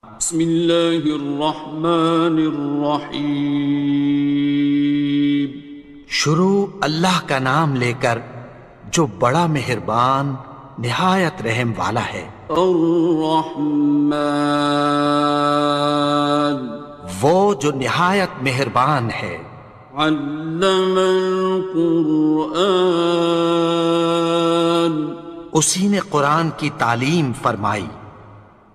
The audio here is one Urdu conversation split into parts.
بسم اللہ الرحمن الرحیم۔ شروع اللہ کا نام لے کر جو بڑا مہربان نہایت رحم والا ہے۔ الرحمن، وہ جو نہایت مہربان ہے۔ علم القرآن، اسی نے قرآن کی تعلیم فرمائی۔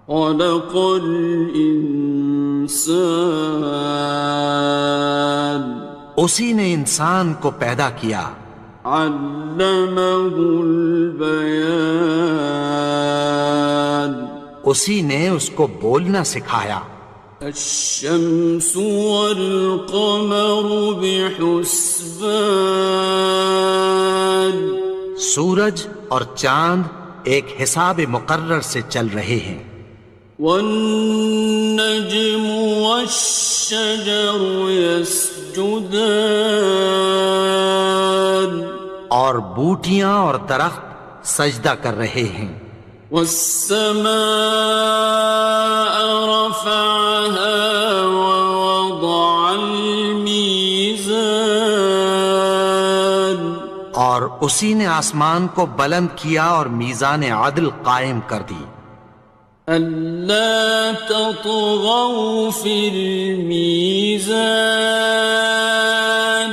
خلق الانسان، اسی نے انسان کو پیدا کیا۔ علمہ البیان، اسی نے اس کو بولنا سکھایا۔ الشمس والقمر بحسبان، سورج اور چاند ایک حساب مقرر سے چل رہے ہیں۔ والنجم والشجر يسجدان، اور بوٹیاں اور درخت سجدہ کر رہے ہیں۔ والسماء رفعها ووضع الميزان، اور اسی نے آسمان کو بلند کیا اور میزان عدل قائم کر دی۔ ألا تطغوا في الميزان،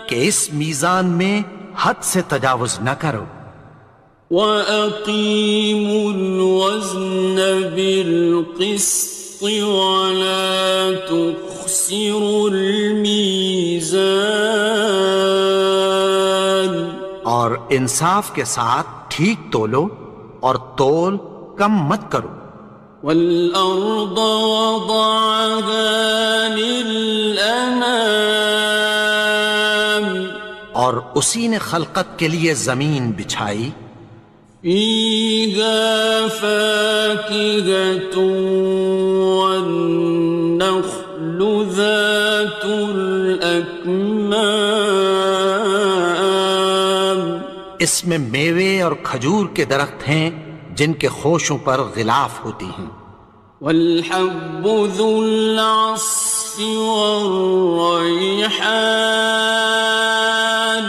کہ اس میزان میں حد سے تجاوز نہ کرو۔ وَأَقِيمُوا الْوَزْنَ بِالْقِسْطِ وَلَا تُخْسِرُوا الْمِيزَانَ، اور انصاف کے ساتھ ٹھیک تولو اور تول کم مت کرو۔ وَالْأَرْضَ وَضَعَهَا لِلْأَنَامِ، اور اسی نے خلقت کے لیے زمین بچھائی۔ فِيهَا فَاكِهَةٌ وَالنَّخْلُ ذَاتُ الْأَكْمَامِ، اس میں میوے اور کھجور کے درخت ہیں جن کے خوشوں پر غلاف ہوتی ہیں۔ وَالْحَبُّ ذُو الْعَصْفِ وَالرَّيْحَانِ،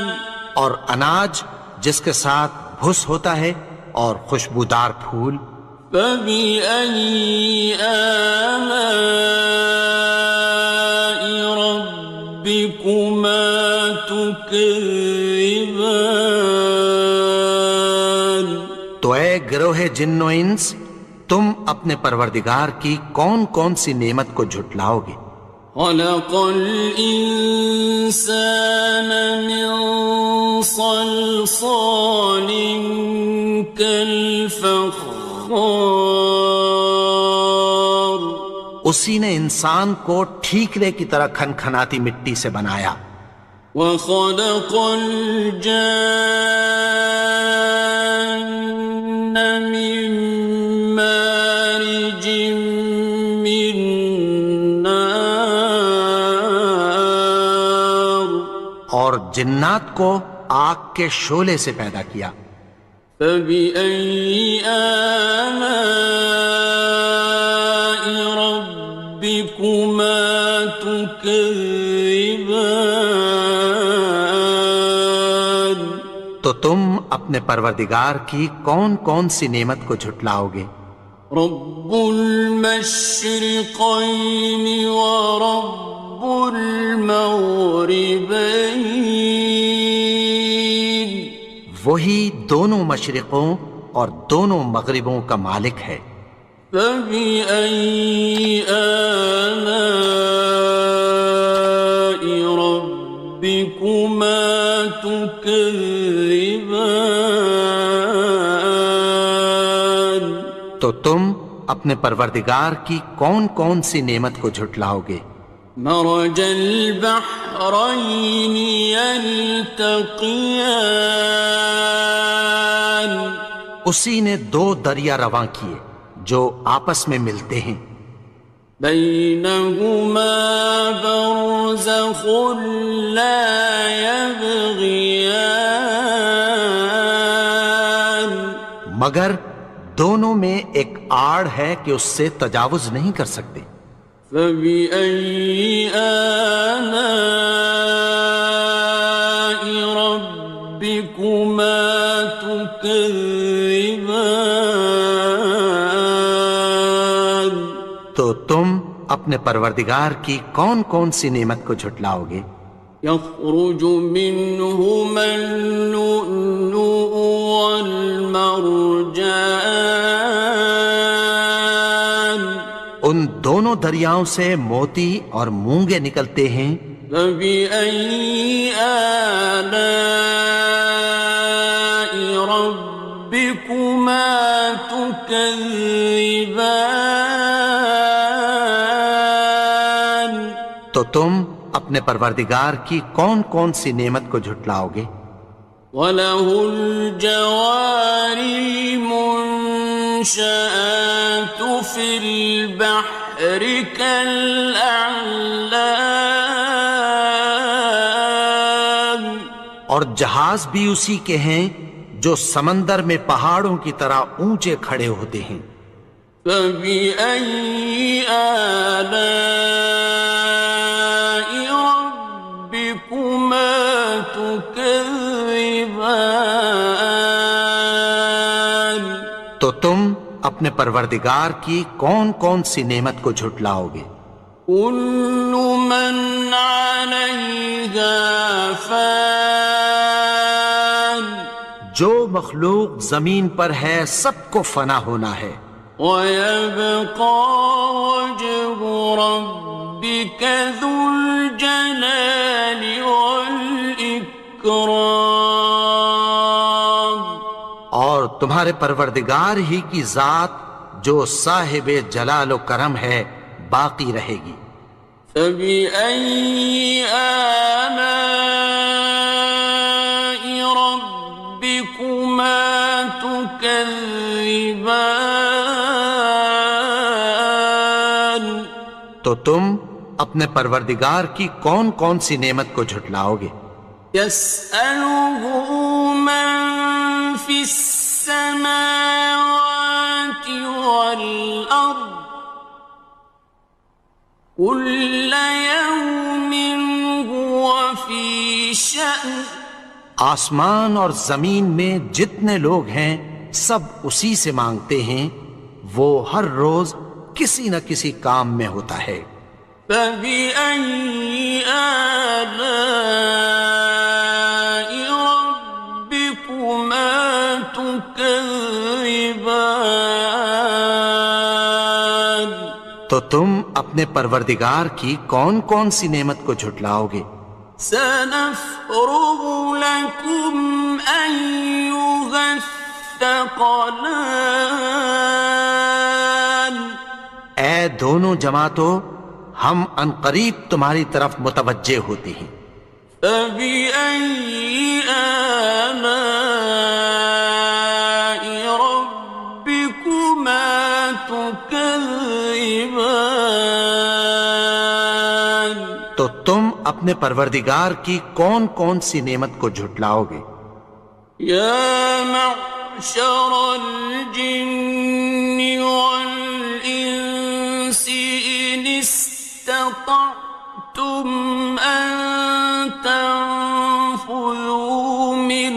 اور اناج جس کے ساتھ بھس ہوتا ہے اور خوشبودار پھول۔ فَبِأَيِّ آلَاءِ رَبِّكُمَا تُكَذِّبَانِ، تو اے گروہ جن و انس، تم اپنے پروردگار کی کون کون سی نعمت کو جھٹلاؤ گے؟ خَلَقَ الْإِنسَانَ مِنْ صَلْصَالٍ كَالْفَخَّارِ، اسی نے انسان کو ٹھیکرے کی طرح کھنکھناتی مٹی سے بنایا۔ وَخَلَقَ الْجَانَّ مِن مَّارِجٍ مِّن نَّارٍ، اور جنات کو آگ کے شعلے سے پیدا کیا۔ فَبِأَيِّ آلَاءِ رَبِّكُمَا تُكَذِّبَانِ، تو تم اپنے پروردگار کی کون کون سی نعمت کو جھٹلاؤ گے؟ رب المشرقين ورب المغربين، وہی دونوں مشرقوں اور دونوں مغربوں کا مالک ہے۔ فَبِأَيِّ آلَاءِ رَبِّكُمَا تُكَذِّبَانِ، تو تم اپنے پروردگار کی کون کون سی نعمت کو جھٹلاؤ گے؟ مرج البحرين يلتقيان، اسی نے دو دریا رواں کیے جو آپس میں ملتے ہیں۔ بينهما برزخ لا يبغيان، مگر دونوں میں ایک آڑ ہے کہ اس سے تجاوز نہیں کر سکتے۔ فبأي آلاء ربكما تكذبان؟ تو تم اپنے پروردگار کی کون کون سی نعمت کو جھٹلاؤ گے؟ يخرج منهما اللؤلؤ والمرجان، ان دونوں دریاؤں سے موتی اور مونگے نکلتے ہیں۔ فبأي آلاء ربكما تكذبان؟ تو تم اپنے پروردگار کی کون کون سی نعمت کو جھٹلاؤ گے؟ وَلَهُ الْجَوَارِ الْمُنشَآتُ فِي الْبَحْرِ كَالْأَعْلَامِ، اور جہاز بھی اسی کے ہیں جو سمندر میں پہاڑوں کی طرح اونچے کھڑے ہوتے ہیں۔ فَبِأَيِّ آلَاءِ رَبِّكُمَا تُكَذِّبَانِ؟ تو تم اپنے پروردگار کی کون کون سی نعمت کو جھٹلاؤ گے؟ كُلُّ مَنْ عَلَيْهَا فَانٍ، جو مخلوق زمین پر ہے سب کو فنا ہونا ہے۔ وَيَبْقَى وَجْهُ رَبِّكَ ذُو الْجَلَالِ وَالْإِكْرَامِ، اور تمہارے پروردگار ہی کی ذات جو صاحب جلال و کرم ہے باقی رہے گی۔ فَبِأَيِّ آلَاءِ رَبِّكُمَا تُكَذِّبَانِ؟ تو تم اپنے پروردگار کی کون کون سی نعمت کو جھٹلاؤ گے؟ يَسْأَلُهُ مَن فِي السَّمَاوَاتِ وَالْأَرْضِ كُلَّ يَوْمٍ هُوَ فِي شَأْنٍ، آسمان اور زمین میں جتنے لوگ ہیں سب اسی سے مانگتے ہیں، وہ ہر روز کسی نہ کسی کام میں ہوتا ہے۔ فَبِأَيِّ آلَاءِ رَبِّكُمَا تُكَذِّبَانِ؟ تو تم اپنے پروردگار کی کون کون سی نعمت کو جھٹلاؤ گے؟ سَنَفْرُغُ لَكُمْ أَيُّهَ الثَّقَلَانِ، اے دونوں جماعتوں، ہم عنقریب تمہاری طرف متوجہ ہوتے ہیں۔ فَبِأَيِّ آلَاءِ رَبِّكُمَا تُكَذِّبَانِ؟ تو تم اپنے پروردگار کی کون کون سی نعمت کو جھٹلاؤ گے؟ يَا مَعْشَرَ الْجِنِّ وَالْإِنسِ إِنِ اسْتَطَعْتُمْ أَن تَنفُذُوا مِنْ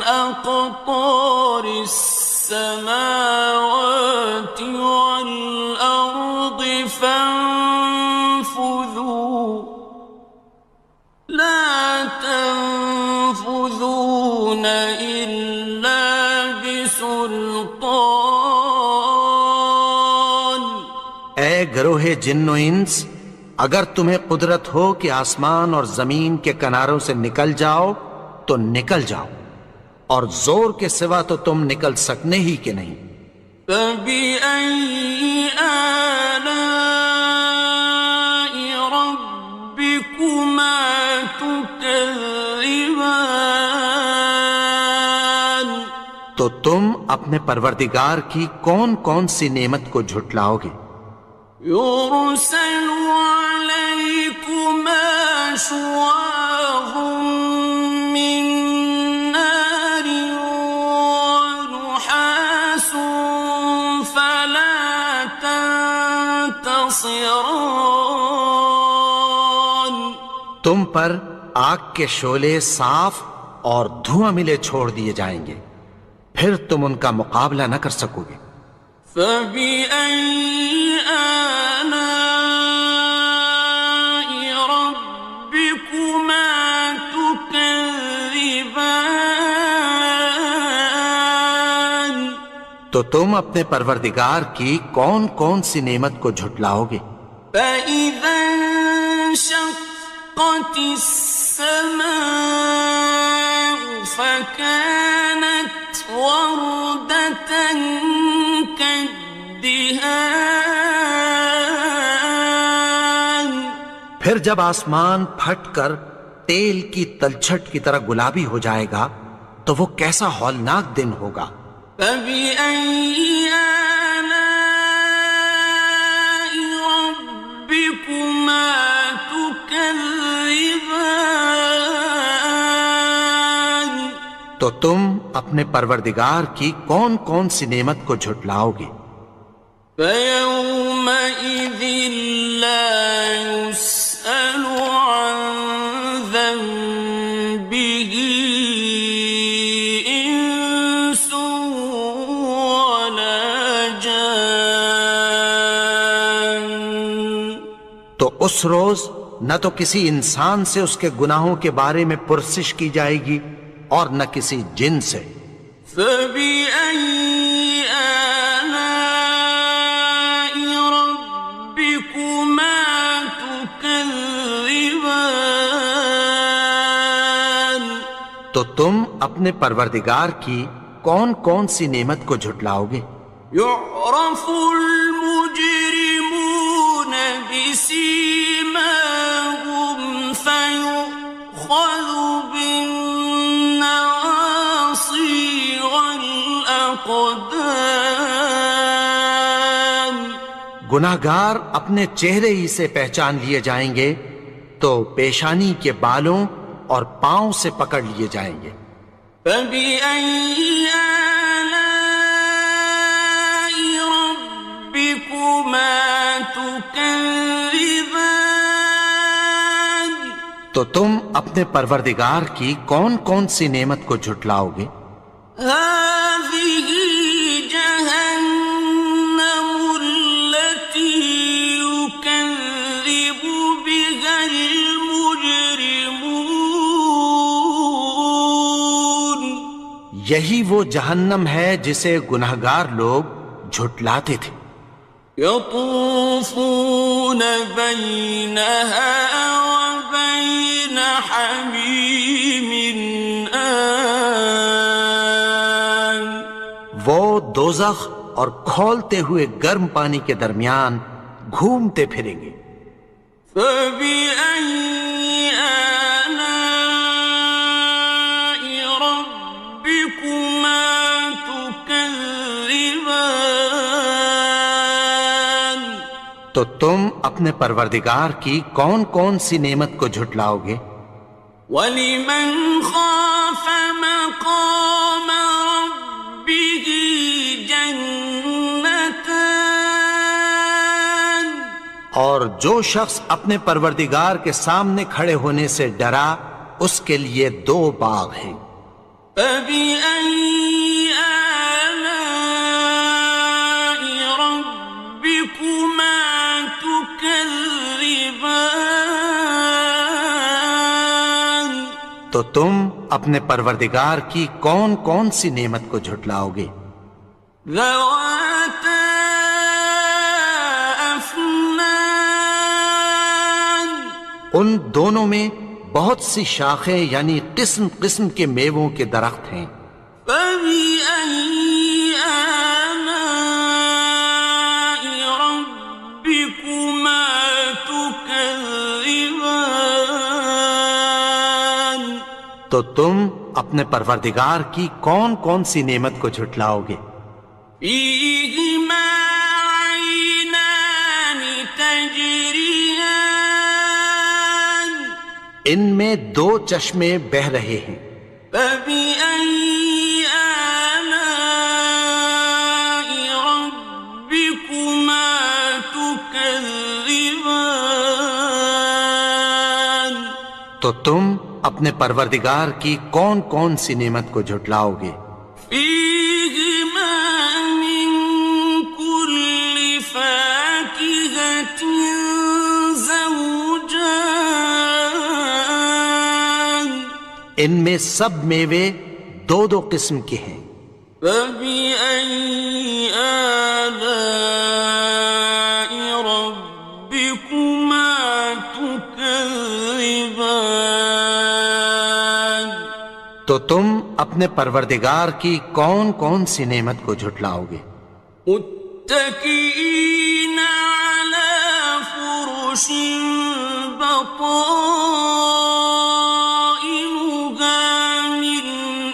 أَقْطَارِ السَّمَاوَاتِ وَالْأَرْضِ فَانفُذُوا، لَا تَنفُذُونَ إِلَّا بِسُلْطَانٍ۔ اے گروہ جن و انس، اگر تمہیں قدرت ہو کہ آسمان اور زمین کے کناروں سے نکل جاؤ تو نکل جاؤ، اور زور کے سوا تو تم نکل سکنے ہی کے نہیں۔ فَبِأَيِّ آلَاءِ رَبِّكُمَا تُكَذِّبَانِ؟ تو تم اپنے پروردگار کی کون کون سی نعمت کو جھٹلاؤ گے؟ يُرْسَلُ عَلَيْكُمَا شُوَاظٌ مِّن نَّارٍ وَنُحَاسٌ خاصران. تم پر آگ کے شعلے صاف اور دھواں ملے چھوڑ دیے جائیں گے، پھر تم ان کا مقابلہ نہ کر سکو گے۔ فبأي آلاء ربكما تكذبان. تو تم اپنے پروردگار کی کون کون سی نعمت کو جھٹلاؤ گے؟ فإذا انشقت السماء فكانت وردة كالدهان. پھر جب آسمان پھٹ کر تیل کی تلچھٹ کی طرح گلابی ہو جائے گا تو وہ کیسا ہولناک دن ہوگا۔ فبأي آلاء ربكما تكذبان. تو تم اپنے پروردگار کی کون کون سی نعمت کو جھٹلاؤ گے؟ فيومئذ لا يسأل عن ذنبه إنس ولا جان. تو اس روز نہ تو کسی انسان سے اس کے گناہوں کے بارے میں پرسش کی جائے گی اور نہ کسی جن سے۔ فبأي آلاء ربكما تكذبان. تو تم اپنے پروردگار کی کون کون سی نعمت کو جھٹلاؤ گے؟ يعرف المجرمون بسيماهم فيؤخذ بالنواصي والأقدام. گناہگار اپنے چہرے ہی سے پہچان لیے جائیں گے تو پیشانی کے بالوں اور پاؤں سے پکڑ لیے جائیں گے۔ فبأي آلاء ربكما تكذبان. تو تم اپنے پروردگار کی کون کون سی نعمت کو جھٹلاؤ گے؟ هذه جهنم التي يكذب بها المجرمون. یہی وہ جہنم ہے جسے گناہگار لوگ جھٹلاتے تھے۔ يطوفون بينها وبين حميم آن. وہ دوزخ اور کھولتے ہوئے گرم پانی کے درمیان گھومتے پھریں گے۔ فبأي آلاء ربكما تكذبان. تو تم اپنے پروردگار کی کون کون سی نعمت کو جھٹلاؤ گے؟ وَلِمَنْ خَافَ مَقَامَ رَبِّهِ جَنَّتَانِ. اور جو شخص اپنے پروردگار کے سامنے کھڑے ہونے سے ڈرا اس کے لیے دو باغ ہیں۔ فَبِأَيِّ آلَاءِ رَبِّكُمَا تُكَذِّبَانِ. تو تم اپنے پروردگار کی کون کون سی نعمت کو جھٹلاؤ گے؟ ذَوَاتَا أَفْنَانٍ. ان دونوں میں بہت سی شاخیں یعنی قسم قسم کے میووں کے درخت ہیں۔ فَبِأَيِّ آلَاءِ رَبِّكُمَا تُكَذِّبَانِ. تو تم اپنے پروردگار کی کون کون سی نعمت کو جھٹلاؤ گے؟ فِيهِمَا عَيْنَانِ تَجْرِيَانِ. ان میں دو چشمے بہہ رہے ہیں۔ فَبِأَيِّ آلَاءِ رَبِّكُمَا تُكَذِّبَانِ. تكذبان تو تم اپنے پروردگار کی کون کون سی نعمت کو جھٹلاؤ گے؟ فيهما من كل فاكهة زوجان ان میں سب میوے دو دو قسم کے ہیں۔ فبأي آلاء ربكما تكذبان تو تم اپنے پروردگار کی کون کون سی نعمت کو جھٹلاؤ گے؟ متكئين على فرش بطائنها من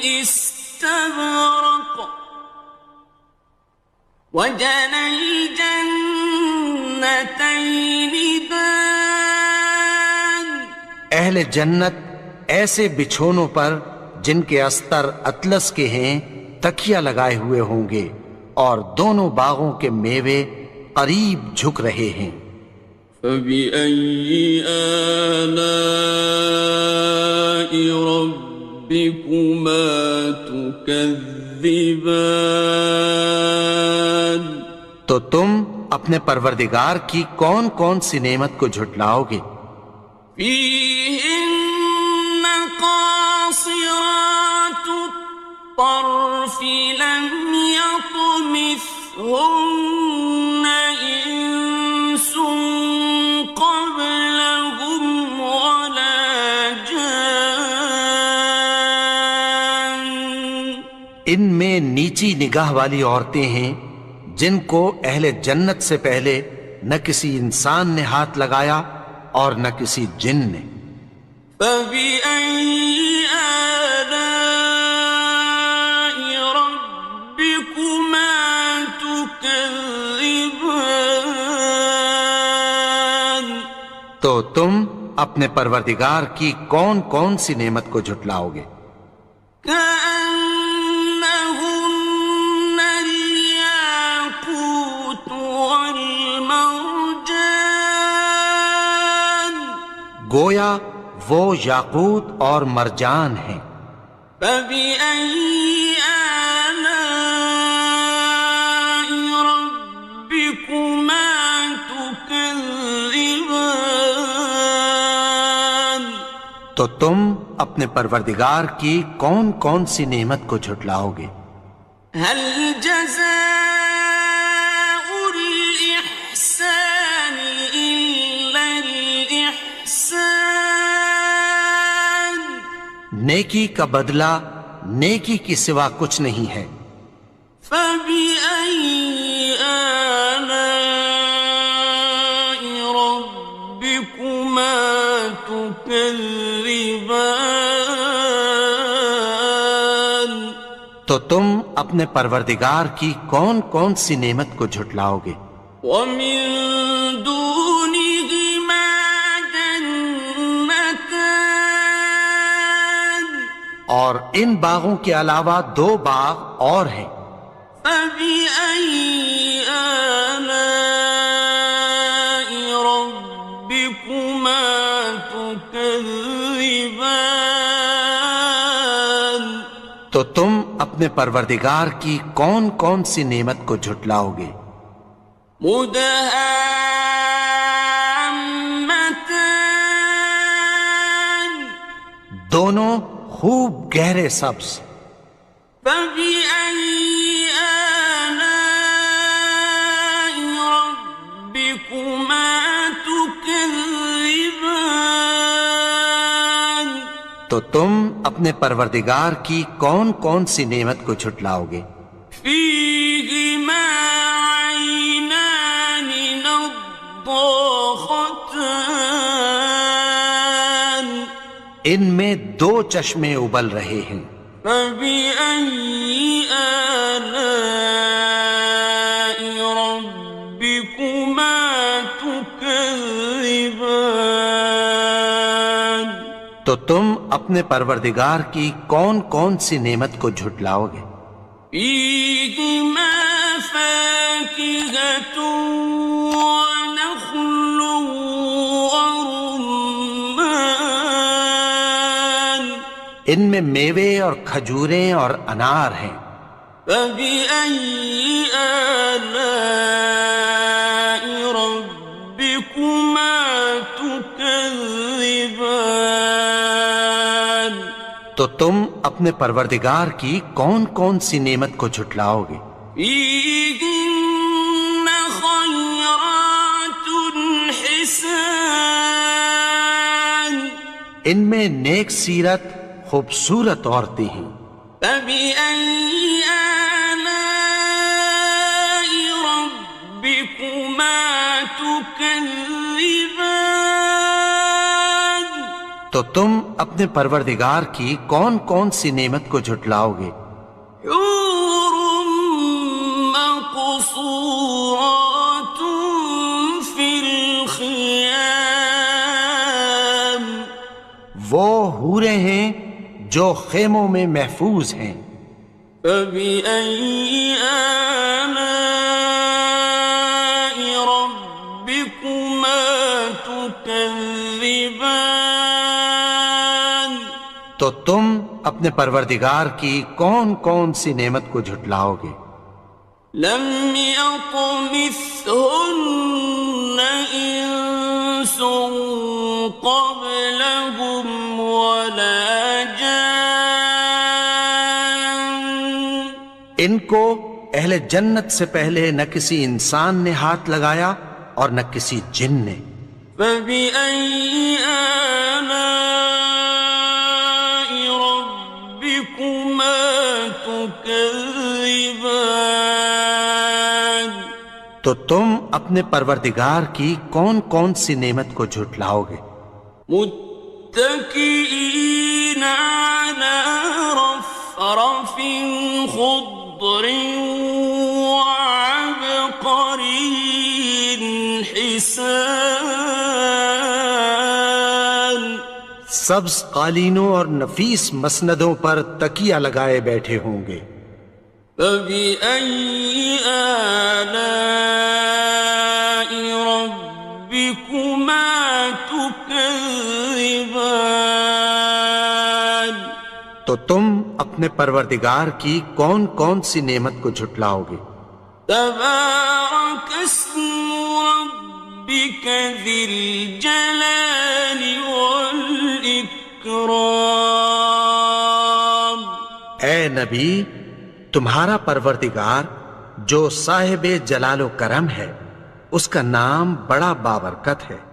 استبرق وجنى الجنتين دان اہل جنت ایسے بچھونوں پر جن کے استر اطلس کے ہیں تکیہ لگائے ہوئے ہوں گے اور دونوں باغوں کے میوے قریب جھک رہے ہیں۔ فبأي آلاء ربكما تكذبان تو تم اپنے پروردگار کی کون کون سی نعمت کو جھٹلاؤ گے؟ فيهن قاصرات الطرف لم يطمثهن إنس قبلهم ولا جان ان میں نیچی نگاہ والی عورتیں ہیں جن کو اہل جنت سے پہلے نہ کسی انسان نے ہاتھ لگایا اور نہ کسی جن نے۔ فبأي آلاء ربكما تكذبان تو تم اپنے پروردگار کی کون کون سی نعمت کو جھٹلاؤ گے؟ كأنهن الياقوت والمرجان گویا وہ یاقوت اور مرجان ہیں۔ فبأي آلاء ربكما تكذبان تو تم اپنے پروردگار کی کون کون سی نعمت کو جھٹلاؤ گے؟ هل جزاء الإحسان إلا الإحسان نیکی کا بدلہ نیکی کی سوا کچھ نہیں ہے۔ فبأي آلاء ربكما تكذبان تو تم اپنے پروردگار کی کون کون سی نعمت کو جھٹلاؤ گے؟ ومن دونهما جنتان اور ان باغوں کے علاوہ دو باغ اور ہیں۔ فبأي آلاء ربكما تكذبان تو تم اپنے پروردگار کی کون کون سی نعمت کو جھٹلاؤ گے؟ مدهامتان دونوں خوب گہرے سبز۔ فبأي آلاء ربكما تكذبان تو تم اپنے پروردگار کی کون کون سی نعمت کو جھٹلاؤ گے؟ فيهما عينان نضاختان ان میں دو چشمے ابل رہے ہیں۔ فبأي آلاء ربكما تكذبان تو تم اپنے پروردگار کی کون کون سی نعمت کو جھٹلاؤ گے؟ فيهما فاكهة ونخل ان میں میوے اور کھجوریں اور انار ہیں۔ فبأي آلاء ربكما تكذبان؟ تو تم اپنے پروردگار کی کون کون سی نعمت کو جھٹلاؤ گے؟ فيهن خيرات حسان، ان میں نیک سیرت خوبصورت عورتیں ہیں۔ فبأي آلاء ربكما تكذبان؟ تو تم اپنے پروردگار کی کون کون سی نعمت کو جھٹلاؤ گے؟ حور مقصورات في الخيام، وہ حوریں ہیں جو خیموں میں محفوظ ہیں۔ فبأي آلاء ربكما تكذبان؟ تو تم اپنے پروردگار کی کون کون سی نعمت کو جھٹلاؤ گے؟ لم يطمثهن إنس قبلهم ولا جان، ان کو اہل جنت سے پہلے نہ کسی انسان نے ہاتھ لگایا اور نہ کسی جن نے۔ فبأي آلاء ربكما تكذبان؟ تو تم اپنے پروردگار کی کون کون سی نعمت کو جھٹلاؤ گے؟ متكئين على رفرف خضر وعبقري حسان، سبز قالینوں اور نفیس مسندوں پر تکیہ لگائے بیٹھے ہوں گے۔ فبأي آلاء ربكما تكذبان؟ تو تم اپنے پروردگار کی کون کون سی نعمت کو جھٹلاؤ گے؟ تبارك اسم ربك ذي الجلال والإكرام۔ اے نبی، تمہارا پروردگار جو صاحب جلال و کرم ہے، اس کا نام بڑا بابرکت ہے۔